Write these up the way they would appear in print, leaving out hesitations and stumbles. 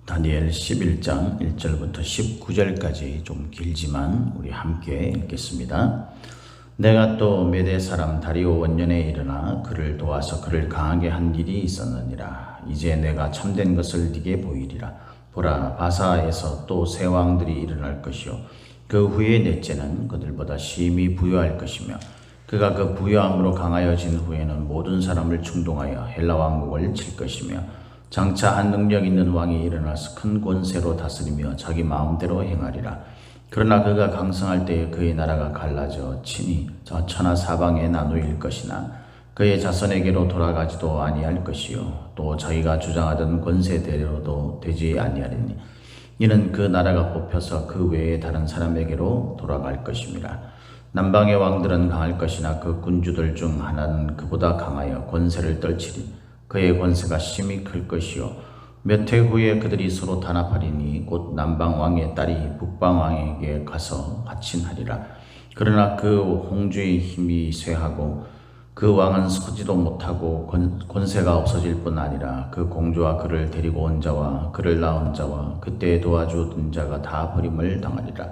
다니엘 11장 1절부터 19절까지 좀 길지만 우리 함께 읽겠습니다. 내가 또 메대 사람 다리오 원년에 일어나 그를 도와서 그를 강하게 한 일이 있었느니라. 이제 내가 참된 것을 네게 보이리라. 보라, 바사에서 또 새 왕들이 일어날 것이요 그 후에 넷째는 그들보다 심히 부유할 것이며 그가 그 부유함으로 강하여진 후에는 모든 사람을 충동하여 헬라 왕국을 칠 것이며 장차 한 능력 있는 왕이 일어나서 큰 권세로 다스리며 자기 마음대로 행하리라. 그러나 그가 강성할 때에 그의 나라가 갈라져 친히 저 천하 사방에 나누일 것이나 그의 자손에게로 돌아가지도 아니할 것이요 또 자기가 주장하던 권세대로도 되지 아니하리니 이는 그 나라가 뽑혀서 그 외에 다른 사람에게로 돌아갈 것임이라. 남방의 왕들은 강할 것이나 그 군주들 중 하나는 그보다 강하여 권세를 떨치리. 그의 권세가 심히 클 것이요 몇 해 후에 그들이 서로 단합하리니 곧 남방 왕의 딸이 북방 왕에게 가서 화친하리라. 그러나 그 홍주의 힘이 쇠하고 그 왕은 서지도 못하고 권세가 없어질 뿐 아니라 그 공주와 그를 데리고 온 자와 그를 낳은 자와 그때 도와주던 자가 다 버림을 당하리라.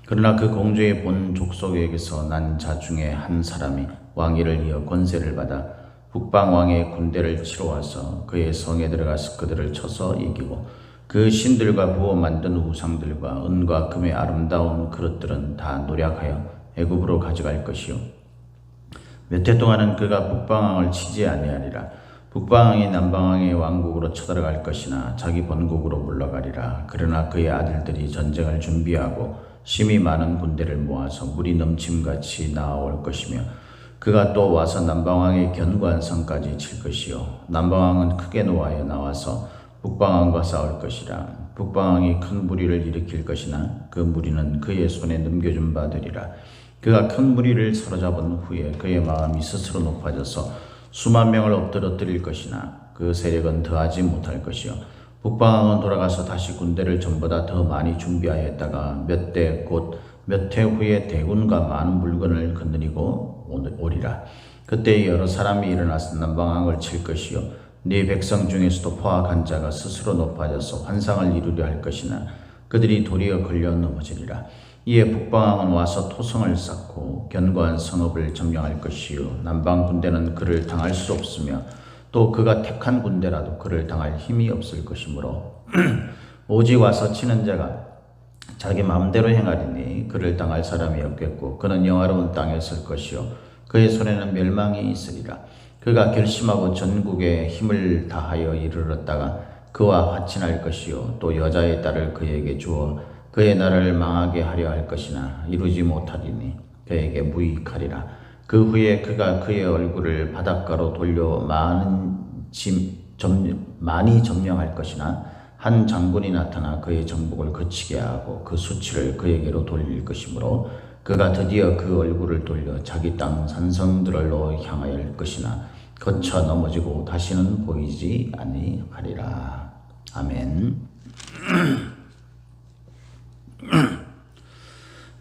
그러나 그 공주의 본 족속에게서 난 자 중에 한 사람이 왕위를 이어 권세를 받아 북방 왕의 군대를 치러 와서 그의 성에 들어가서 그들을 쳐서 이기고 그 신들과 부어 만든 우상들과 은과 금의 아름다운 그릇들은 다 노략하여 애굽으로 가져갈 것이요 몇 해 동안은 그가 북방 왕을 치지 아니하리라. 북방 왕이 남방 왕의 왕국으로 쳐들어갈 것이나 자기 본국으로 물러가리라. 그러나 그의 아들들이 전쟁을 준비하고 심히 많은 군대를 모아서 물이 넘침같이 나아올 것이며 그가 또 와서 남방왕의 견고한 성까지 칠 것이요 남방왕은 크게 노하여 나와서 북방왕과 싸울 것이라. 북방왕이 큰 무리를 일으킬 것이나 그 무리는 그의 손에 넘겨준 바 되리라. 그가 큰 무리를 사로잡은 후에 그의 마음이 스스로 높아져서 수만 명을 엎드러뜨릴 것이나 그 세력은 더하지 못할 것이요 북방왕은 돌아가서 다시 군대를 전보다 더 많이 준비하였다가 몇 대 곧 몇 해 후에 대군과 많은 물건을 거느리고 오리라. 그때 여러 사람이 일어나서 남방왕을 칠 것이요 네 백성 중에서도 포악한 자가 스스로 높아져서 환상을 이루려 할 것이나 그들이 도리어 걸려 넘어지리라. 이에 북방왕은 와서 토성을 쌓고 견고한 성읍을 점령할 것이요 남방 군대는 그를 당할 수 없으며 또 그가 택한 군대라도 그를 당할 힘이 없을 것이므로 오직 와서 치는 자가 자기 마음대로 행하리니 그를 당할 사람이 없겠고 그는 영화로운 땅에 설 것이요 그의 손에는 멸망이 있으리라. 그가 결심하고 전국에 힘을 다하여 이르렀다가 그와 화친할 것이요 또 여자의 딸을 그에게 주어 그의 나라를 망하게 하려 할 것이나 이루지 못하리니 그에게 무익하리라. 그 후에 그가 그의 얼굴을 바닷가로 돌려 많이 점령할 것이나 한 장군이 나타나 그의 정복을 거치게 하고 그 수치를 그에게로 돌릴 것이므로 그가 드디어 그 얼굴을 돌려 자기 땅 산성들로 향하여 것이나 거쳐 넘어지고 다시는 보이지 아니하리라. 아멘.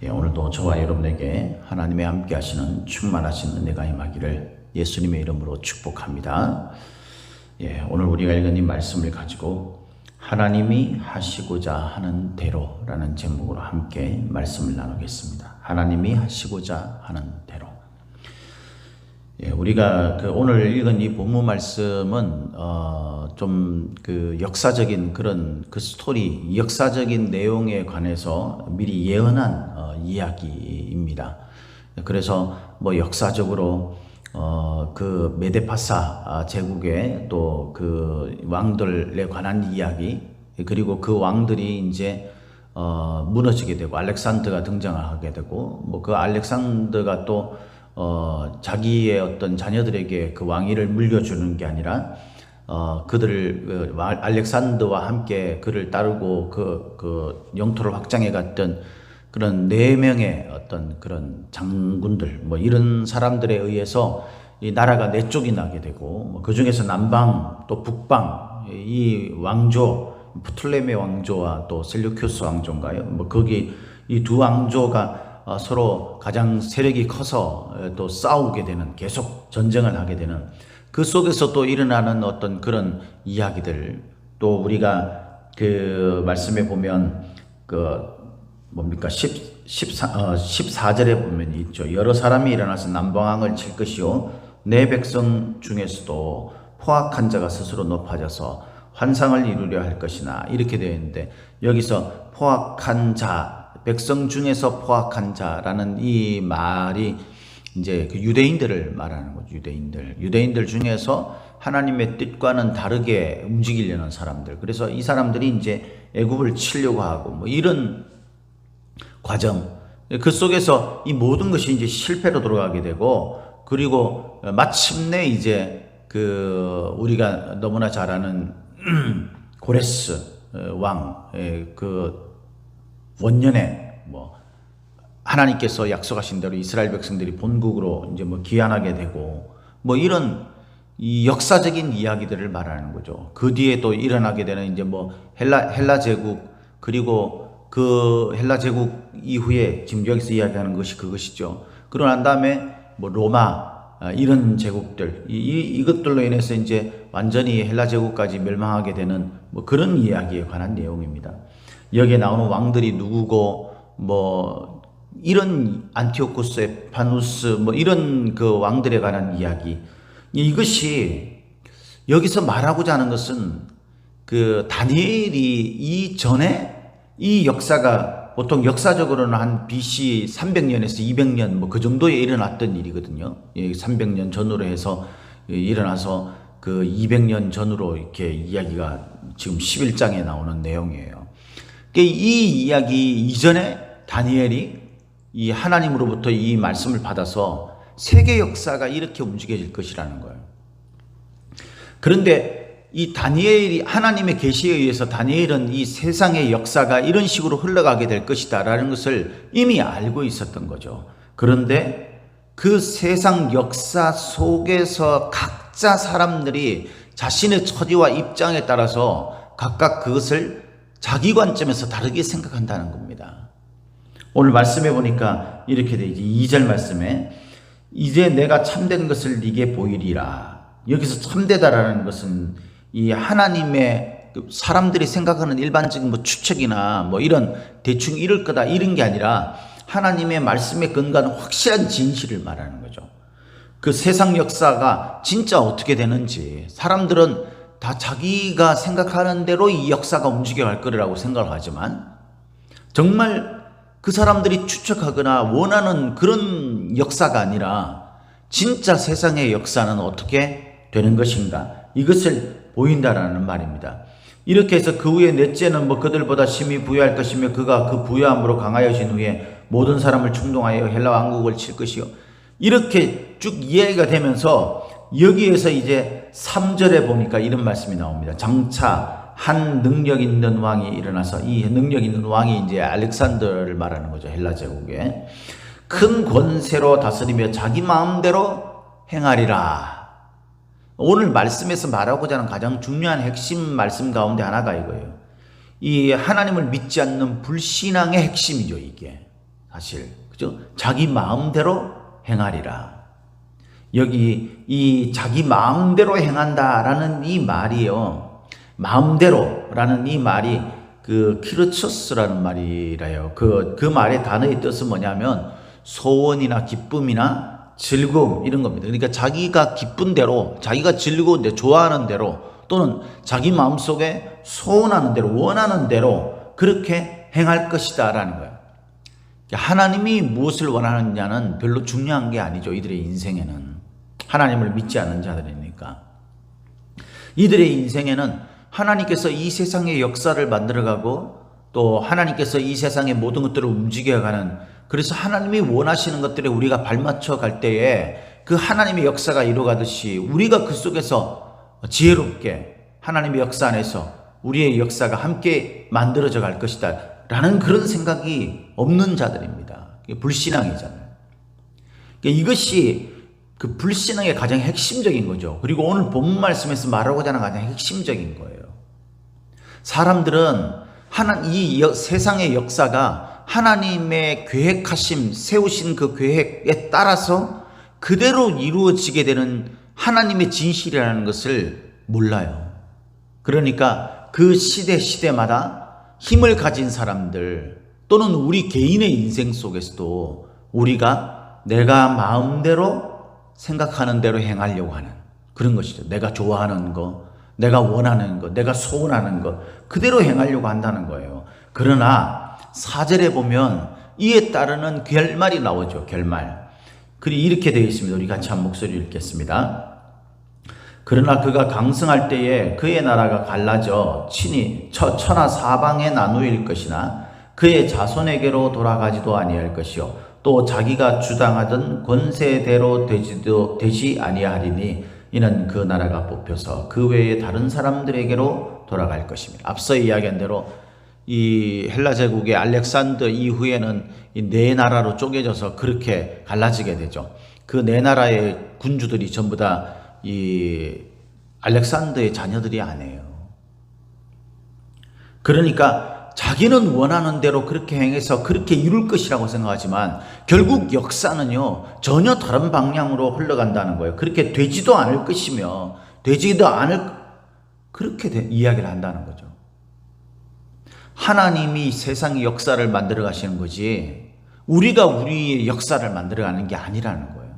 예, 오늘도 저와 여러분에게 하나님의 함께 하시는 충만하신 은혜가 임하기를 예수님의 이름으로 축복합니다. 예, 오늘 우리가 읽은 이 말씀을 가지고 하나님이 하시고자 하는 대로라는 제목으로 함께 말씀을 나누겠습니다. 하나님이 하시고자 하는 대로. 예, 우리가 오늘 읽은 이 본문 말씀은 좀 그 역사적인 그런 그 스토리, 역사적인 내용에 관해서 미리 예언한 이야기입니다. 그래서 뭐 역사적으로 그 메데파사 제국의 또 그 왕들에 관한 이야기, 그리고 그 왕들이 이제 무너지게 되고 알렉산더가 등장하게 되고 뭐 그 알렉산더가 또 자기의 어떤 자녀들에게 그 왕위를 물려주는 게 아니라 그들을 알렉산더와 함께 그를 따르고 그 영토를 확장해 갔던 그런 4명의 어떤 그런 장군들 뭐 이런 사람들에 의해서 이 나라가 4쪽이 나게 되고 뭐 그 중에서 남방 또 북방 이 왕조 프톨레메 왕조와 또 셀루큐스 왕조인가요? 뭐 거기 이 두 왕조가 서로 가장 세력이 커서 또 싸우게 되는, 계속 전쟁을 하게 되는 그 속에서 또 일어나는 어떤 그런 이야기들, 또 우리가 그 말씀에 보면 그 뭡니까 14절에 보면 있죠. 여러 사람이 일어나서 남방왕을 칠 것이요 내 백성 중에서도 포악한 자가 스스로 높아져서 환상을 이루려 할 것이나 이렇게 되어 있는데, 여기서 포악한 자, 백성 중에서 포악한 자라는 이 말이 이제 그 유대인들을 말하는 거죠. 유대인들 중에서 하나님의 뜻과는 다르게 움직이려는 사람들. 그래서 이 사람들이 이제 애굽을 치려고 하고 뭐 이런 과정, 그 속에서 이 모든 것이 이제 실패로 돌아가게 되고, 그리고 마침내 이제 그 우리가 너무나 잘 아는 고레스 왕의 그 원년에 뭐 하나님께서 약속하신 대로 이스라엘 백성들이 본국으로 이제 뭐 귀환하게 되고 뭐 이런 이 역사적인 이야기들을 말하는 거죠. 그 뒤에 또 일어나게 되는 이제 뭐 헬라 제국, 그리고 그 헬라 제국 이후에 지금 여기서 이야기하는 것이 그것이죠. 그러고 난 다음에 뭐 로마 이런 제국들, 이것들로 인해서 이제 완전히 헬라 제국까지 멸망하게 되는 뭐 그런 이야기에 관한 내용입니다. 여기에 나오는 왕들이 누구고 뭐 이런 안티오쿠스, 에파누스 뭐 이런 그 왕들에 관한 이야기, 이것이 여기서 말하고자 하는 것은 그 다니엘이 이전에 이 역사가 보통 역사적으로는 한 BC 300년에서 200년 뭐 그 정도에 일어났던 일이거든요. 300년 전으로 해서 일어나서 그 200년 전으로 이렇게 이야기가 지금 11장에 나오는 내용이에요. 이 이야기 이전에 다니엘이 이 하나님으로부터 이 말씀을 받아서 세계 역사가 이렇게 움직여질 것이라는 거예요. 그런데 이 다니엘이 하나님의 계시에 의해서 다니엘은 이 세상의 역사가 이런 식으로 흘러가게 될 것이다 라는 것을 이미 알고 있었던 거죠. 그런데 그 세상 역사 속에서 각자 사람들이 자신의 처지와 입장에 따라서 각각 그것을 자기 관점에서 다르게 생각한다는 겁니다. 오늘 말씀해 보니까 이렇게 돼 있지. 2절 말씀에 이제 내가 참된 것을 네게 보이리라. 여기서 참되다라는 것은 이 하나님의 사람들이 생각하는 일반적인 뭐 추측이나 뭐 이런 대충 이럴 거다 이런 게 아니라 하나님의 말씀에 근거하는 확실한 진실을 말하는 거죠. 그 세상 역사가 진짜 어떻게 되는지, 사람들은 다 자기가 생각하는 대로 이 역사가 움직여갈 거라고 생각을 하지만 정말 그 사람들이 추측하거나 원하는 그런 역사가 아니라 진짜 세상의 역사는 어떻게 되는 것인가, 이것을 보인다라는 말입니다. 이렇게 해서 그 후에 넷째는 뭐 그들보다 심히 부유할 것이며 그가 그 부유함으로 강하여진 후에 모든 사람을 충동하여 헬라 왕국을 칠 것이요. 이렇게 쭉 이해가 되면서 여기에서 이제 3절에 보니까 이런 말씀이 나옵니다. 장차 한 능력 있는 왕이 일어나서, 이 능력 있는 왕이 이제 알렉산더를 말하는 거죠. 헬라 제국에 큰 권세로 다스리며 자기 마음대로 행하리라. 오늘 말씀에서 말하고자 하는 가장 중요한 핵심 말씀 가운데 하나가 이거예요. 이 하나님을 믿지 않는 불신앙의 핵심이죠, 이게. 사실. 그죠? 자기 마음대로 행하리라. 여기 이 자기 마음대로 행한다라는 이 말이요. 마음대로라는 이 말이 그 키르초스라는 말이라요. 그 말의 단어의 뜻은 뭐냐면 소원이나 기쁨이나 즐거움 이런 겁니다. 그러니까 자기가 기쁜 대로, 자기가 즐거운 데 좋아하는 대로, 또는 자기 마음속에 소원하는 대로, 원하는 대로 그렇게 행할 것이다 라는 거예요. 하나님이 무엇을 원하느냐는 별로 중요한 게 아니죠. 이들의 인생에는. 하나님을 믿지 않는 자들이니까. 이들의 인생에는 하나님께서 이 세상의 역사를 만들어가고 또 하나님께서 이 세상의 모든 것들을 움직여가는, 그래서 하나님이 원하시는 것들에 우리가 발맞춰 갈 때에 그 하나님의 역사가 이루어가듯이 우리가 그 속에서 지혜롭게 하나님의 역사 안에서 우리의 역사가 함께 만들어져 갈 것이다 라는 그런 생각이 없는 자들입니다. 불신앙이잖아요. 이것이 그 불신앙의 가장 핵심적인 거죠. 그리고 오늘 본문 말씀에서 말하고자 하는 가장 핵심적인 거예요. 사람들은 이 세상의 역사가 하나님의 계획하심, 세우신 그 계획에 따라서 그대로 이루어지게 되는 하나님의 진실이라는 것을 몰라요. 그러니까 그 시대마다 힘을 가진 사람들 또는 우리 개인의 인생 속에서도 우리가 내가 마음대로 생각하는 대로 행하려고 하는 그런 것이죠. 내가 좋아하는 거, 내가 원하는 거, 내가 소원하는 거 그대로 행하려고 한다는 거예요. 그러나 4절에 보면 이에 따르는 결말이 나오죠. 결말. 그리고 이렇게 되어 있습니다. 우리 같이 한 목소리 읽겠습니다. 그러나 그가 강성할 때에 그의 나라가 갈라져 친히 천하 사방에 나누일 것이나 그의 자손에게로 돌아가지도 아니할 것이요 또 자기가 주장하던 권세대로 되지 아니하리니 이는 그 나라가 뽑혀서 그 외에 다른 사람들에게로 돌아갈 것입니다. 앞서 이야기한 대로 이 헬라 제국의 알렉산더 이후에는 이 네 나라로 쪼개져서 그렇게 갈라지게 되죠. 그 네 나라의 군주들이 전부 다 이 알렉산더의 자녀들이 아니에요. 그러니까 자기는 원하는 대로 그렇게 행해서 그렇게 이룰 것이라고 생각하지만 결국 역사는요 전혀 다른 방향으로 흘러간다는 거예요. 그렇게 되지도 않을 것이며 되지도 않을 그렇게 이야기를 한다는 거죠. 하나님이 세상의 역사를 만들어 가시는 거지 우리가 우리의 역사를 만들어 가는 게 아니라는 거예요.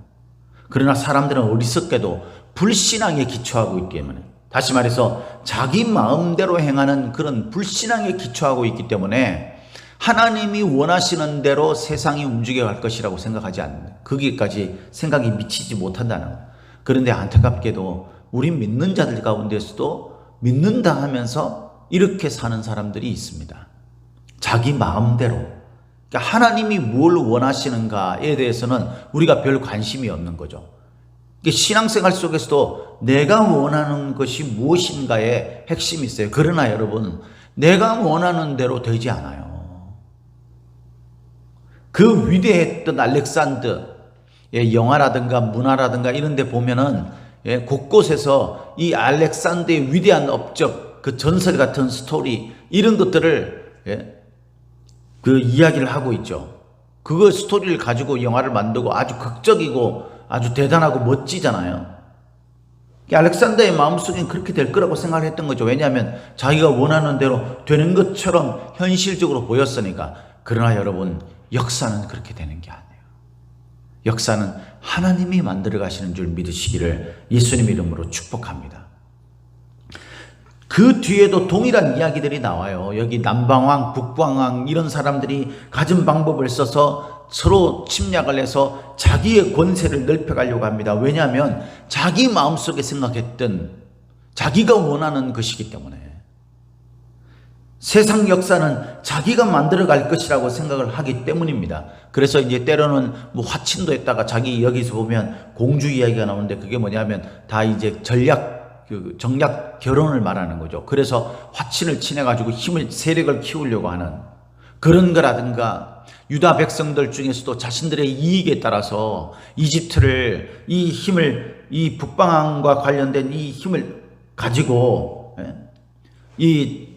그러나 사람들은 어리석게도 불신앙에 기초하고 있기 때문에 다시 말해서 자기 마음대로 행하는 그런 불신앙에 기초하고 있기 때문에 하나님이 원하시는 대로 세상이 움직여갈 것이라고 생각하지 않는다. 거기까지 생각이 미치지 못한다는 거예요. 그런데 안타깝게도 우리 믿는 자들 가운데서도 믿는다 하면서 이렇게 사는 사람들이 있습니다. 자기 마음대로. 그러니까 하나님이 뭘 원하시는가에 대해서는 우리가 별 관심이 없는 거죠. 신앙생활 속에서도 내가 원하는 것이 무엇인가에 핵심이 있어요. 그러나 여러분, 내가 원하는 대로 되지 않아요. 그 위대했던 알렉산더, 영화라든가 문화라든가 이런 데 보면은 곳곳에서 이 알렉산더의 위대한 업적, 그 전설 같은 스토리, 이런 것들을 그 이야기를 하고 있죠. 그 스토리를 가지고 영화를 만들고 아주 극적이고 아주 대단하고 멋지잖아요. 알렉산더의 마음속엔 그렇게 될 거라고 생각을 했던 거죠. 왜냐하면 자기가 원하는 대로 되는 것처럼 현실적으로 보였으니까. 그러나 여러분, 역사는 그렇게 되는 게 아니에요. 역사는 하나님이 만들어 가시는 줄 믿으시기를 예수님 이름으로 축복합니다. 그 뒤에도 동일한 이야기들이 나와요. 여기 남방왕, 북방왕 이런 사람들이 가진 방법을 써서 서로 침략을 해서 자기의 권세를 넓혀가려고 합니다. 왜냐하면 자기 마음속에 생각했던 자기가 원하는 것이기 때문에 세상 역사는 자기가 만들어갈 것이라고 생각을 하기 때문입니다. 그래서 이제 때로는 뭐 화친도 했다가 자기 여기서 보면 공주 이야기가 나오는데 그게 뭐냐면 다 이제 정략 결혼을 말하는 거죠. 그래서 화친을 친해가지고 세력을 키우려고 하는 그런 거라든가 유다 백성들 중에서도 자신들의 이익에 따라서 이집트를 이 북방왕과 관련된 이 힘을 가지고 이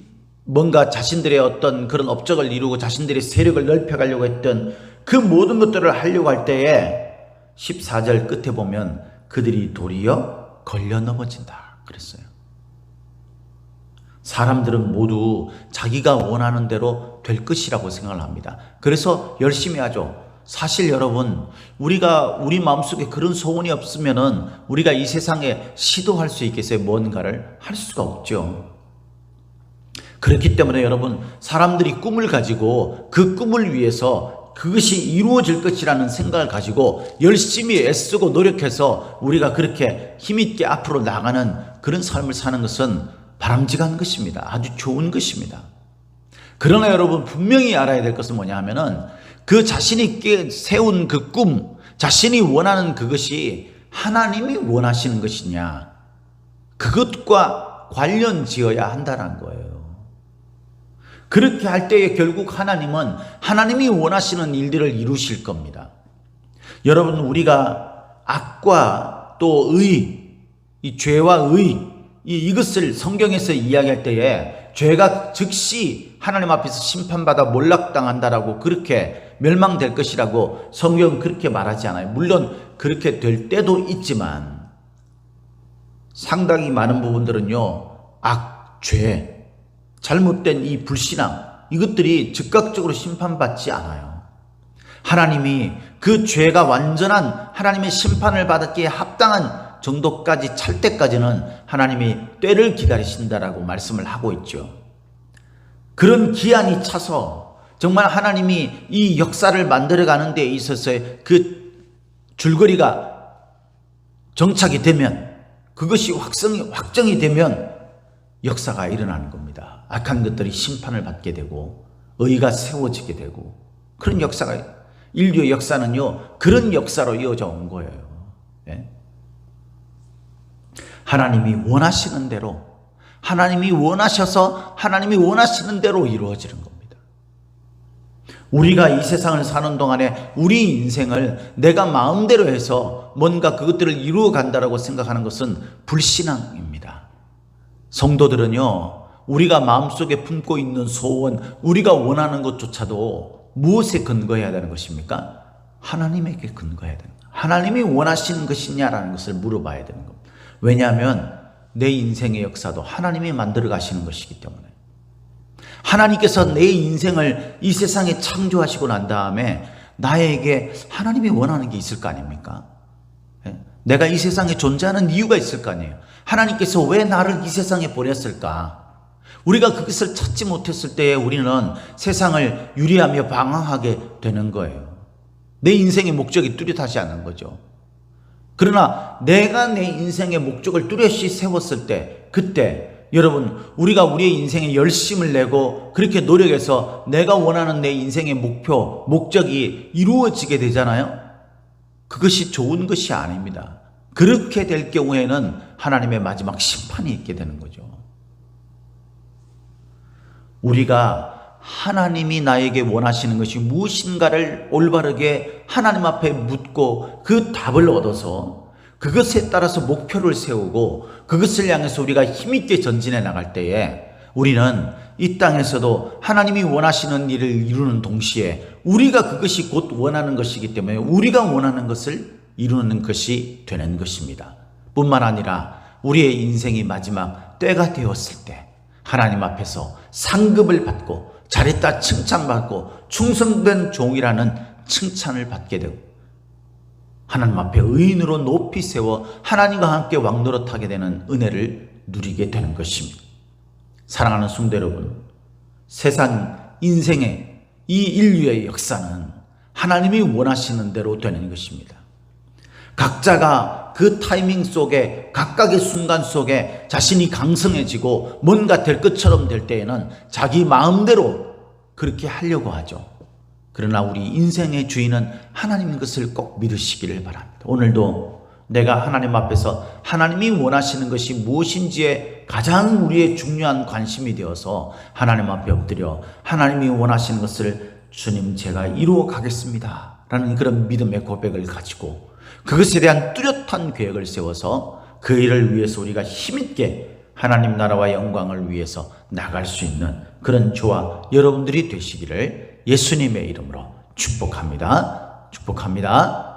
뭔가 자신들의 어떤 그런 업적을 이루고 자신들의 세력을 넓혀가려고 했던 그 모든 것들을 하려고 할 때에 14절 끝에 보면 그들이 도리어 걸려 넘어진다 그랬어요. 사람들은 모두 자기가 원하는 대로 될 것이라고 생각을 합니다. 그래서 열심히 하죠. 사실 여러분, 우리가 우리 마음속에 그런 소원이 없으면은 우리가 이 세상에 시도할 수 있겠어요? 뭔가를 할 수가 없죠. 그렇기 때문에 여러분, 사람들이 꿈을 가지고 그 꿈을 위해서 그것이 이루어질 것이라는 생각을 가지고 열심히 애쓰고 노력해서 우리가 그렇게 힘있게 앞으로 나가는 그런 삶을 사는 것은 바람직한 것입니다. 아주 좋은 것입니다. 그러나 여러분, 분명히 알아야 될 것은 뭐냐 하면은 그 자신이 세운 그 꿈, 자신이 원하는 그것이 하나님이 원하시는 것이냐, 그것과 관련 지어야 한다는 거예요. 그렇게 할 때에 결국 하나님은 하나님이 원하시는 일들을 이루실 겁니다. 여러분, 우리가 악과 또 의, 이 죄와 의, 이것을 성경에서 이야기할 때에 죄가 즉시 하나님 앞에서 심판받아 몰락당한다라고 그렇게 멸망될 것이라고 성경은 그렇게 말하지 않아요. 물론 그렇게 될 때도 있지만 상당히 많은 부분들은요, 악, 죄, 잘못된 이 불신앙, 이것들이 즉각적으로 심판받지 않아요. 하나님이 그 죄가 완전한 하나님의 심판을 받기에 합당한 정도까지 찰 때까지는 하나님이 때를 기다리신다라고 말씀을 하고 있죠. 그런 기한이 차서 정말 하나님이 이 역사를 만들어가는 데 있어서의 그 줄거리가 정착이 되면, 그것이 확정이 되면 역사가 일어나는 겁니다. 악한 것들이 심판을 받게 되고 의가 세워지게 되고, 그런 역사가, 인류의 역사는요 그런 역사로 이어져 온 거예요. 예? 하나님이 원하시는 대로, 하나님이 원하셔서 하나님이 원하시는 대로 이루어지는 겁니다. 우리가 이 세상을 사는 동안에 우리 인생을 내가 마음대로 해서 뭔가 그것들을 이루어 간다라고 생각하는 것은 불신앙입니다. 성도들은요, 우리가 마음속에 품고 있는 소원, 우리가 원하는 것조차도 무엇에 근거해야 되는 것입니까? 하나님에게 근거해야 되는 거예요. 하나님이 원하시는 것이냐라는 것을 물어봐야 되는 겁니다. 왜냐하면 내 인생의 역사도 하나님이 만들어 가시는 것이기 때문에, 하나님께서 내 인생을 이 세상에 창조하시고 난 다음에 나에게 하나님이 원하는 게 있을 거 아닙니까? 내가 이 세상에 존재하는 이유가 있을 거 아니에요. 하나님께서 왜 나를 이 세상에 보냈을까? 우리가 그것을 찾지 못했을 때에 우리는 세상을 유리하며 방황하게 되는 거예요. 내 인생의 목적이 뚜렷하지 않은 거죠. 그러나 내가 내 인생의 목적을 뚜렷이 세웠을 때, 그때 여러분, 우리가 우리의 인생에 열심을 내고 그렇게 노력해서 내가 원하는 내 인생의 목표, 목적이 이루어지게 되잖아요. 그것이 좋은 것이 아닙니다. 그렇게 될 경우에는 하나님의 마지막 심판이 있게 되는 거죠. 우리가 하나님이 나에게 원하시는 것이 무엇인가를 올바르게 하나님 앞에 묻고 그 답을 얻어서 그것에 따라서 목표를 세우고 그것을 향해서 우리가 힘있게 전진해 나갈 때에 우리는 이 땅에서도 하나님이 원하시는 일을 이루는 동시에 우리가 그것이 곧 원하는 것이기 때문에 우리가 원하는 것을 이루는 것이 되는 것입니다. 뿐만 아니라 우리의 인생이 마지막 때가 되었을 때 하나님 앞에서 상급을 받고 잘했다 칭찬받고 충성된 종이라는 칭찬을 받게 되고 하나님 앞에 의인으로 높이 세워 하나님과 함께 왕노릇하게 되는 은혜를 누리게 되는 것입니다. 사랑하는 성도 여러분, 세상 인생의 이 인류의 역사는 하나님이 원하시는 대로 되는 것입니다. 각자가 그 타이밍 속에, 각각의 순간 속에 자신이 강성해지고 뭔가 될 것처럼 될 때에는 자기 마음대로 그렇게 하려고 하죠. 그러나 우리 인생의 주인은 하나님인 것을 꼭 믿으시기를 바랍니다. 오늘도 내가 하나님 앞에서 하나님이 원하시는 것이 무엇인지에 가장 우리의 중요한 관심이 되어서 하나님 앞에 엎드려 하나님이 원하시는 것을 주님 제가 이루어 가겠습니다 라는 그런 믿음의 고백을 가지고 그것에 대한 뚜렷한 계획을 세워서 그 일을 위해서 우리가 힘있게 하나님 나라와 영광을 위해서 나갈 수 있는 그런 저와 여러분들이 되시기를 예수님의 이름으로 축복합니다. 축복합니다.